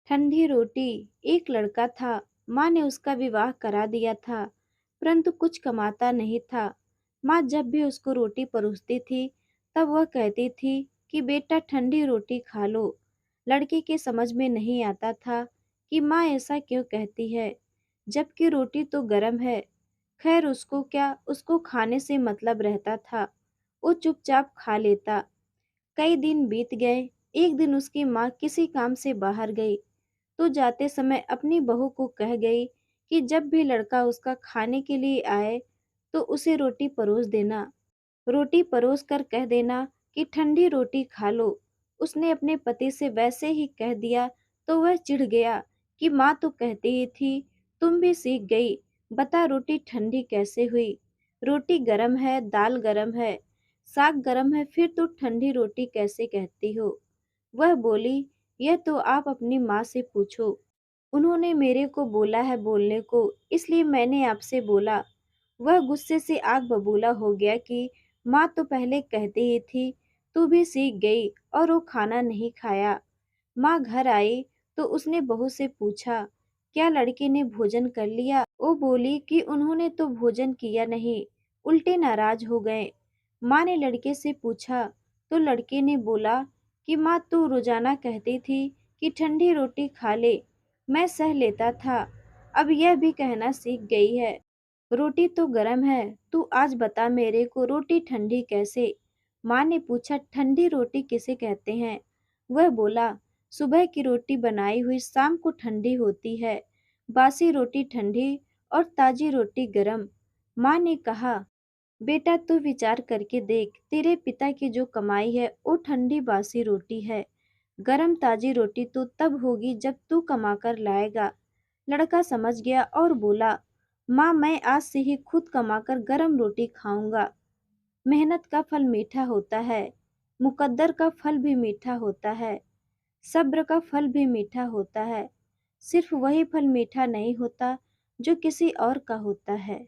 ठंडी रोटी। एक लड़का था। माँ ने उसका विवाह करा दिया था, परंतु कुछ कमाता नहीं था। माँ जब भी उसको रोटी परोसती थी, तब वह कहती थी कि बेटा ठंडी रोटी खा लो। लड़के के समझ में नहीं आता था कि माँ ऐसा क्यों कहती है, जबकि रोटी तो गर्म है। खैर उसको क्या, उसको खाने से मतलब रहता था। वो चुपचाप खा लेता। कई दिन बीत गए। एक दिन उसकी माँ किसी काम से बाहर गई, तो जाते समय अपनी बहू को कह गई कि जब भी लड़का उसका खाने के लिए आए तो उसे रोटी परोस देना। रोटी परोस कर कह देना कि ठंडी रोटी खा लो। उसने अपने पति से वैसे ही कह दिया तो वह चिढ़ गया कि माँ तो कहती ही थी, तुम भी सीख गई। बता रोटी ठंडी कैसे हुई? रोटी गरम है, दाल गरम है, साग गरम है, फिर तो ठंडी रोटी कैसे कहती हो? वह बोली, यह तो आप अपनी माँ से पूछो। उन्होंने मेरे को बोला है बोलने को, इसलिए मैंने आपसे बोला। वह गुस्से से आग बबूला हो गया कि माँ तो पहले कहती ही थी, तू भी सीख गई और वो खाना नहीं खाया। माँ घर आई तो उसने बहू से पूछा, क्या लड़के ने भोजन कर लिया? वो बोली कि उन्होंने तो भोजन किया नहीं, उल्टे नाराज हो गए। माँ ने लड़के से पूछा तो लड़के ने बोला कि माँ तू रोजाना कहती थी कि ठंडी रोटी खा ले, मैं सह लेता था, अब यह भी कहना सीख गई है। रोटी तो गरम है, तू आज बता मेरे को रोटी ठंडी कैसे? माँ ने पूछा, ठंडी रोटी किसे कहते हैं? वह बोला, सुबह की रोटी बनाई हुई शाम को ठंडी होती है, बासी रोटी ठंडी और ताजी रोटी गरम। माँ ने कहा, बेटा तू विचार करके देख, तेरे पिता की जो कमाई है वो ठंडी बासी रोटी है। गरम ताजी रोटी तो तब होगी जब तू कमा कर लाएगा। लड़का समझ गया और बोला, माँ मैं आज से ही खुद कमाकर गरम रोटी खाऊंगा। मेहनत का फल मीठा होता है, मुकद्दर का फल भी मीठा होता है, सब्र का फल भी मीठा होता है। सिर्फ वही फल मीठा नहीं होता जो किसी और का होता है।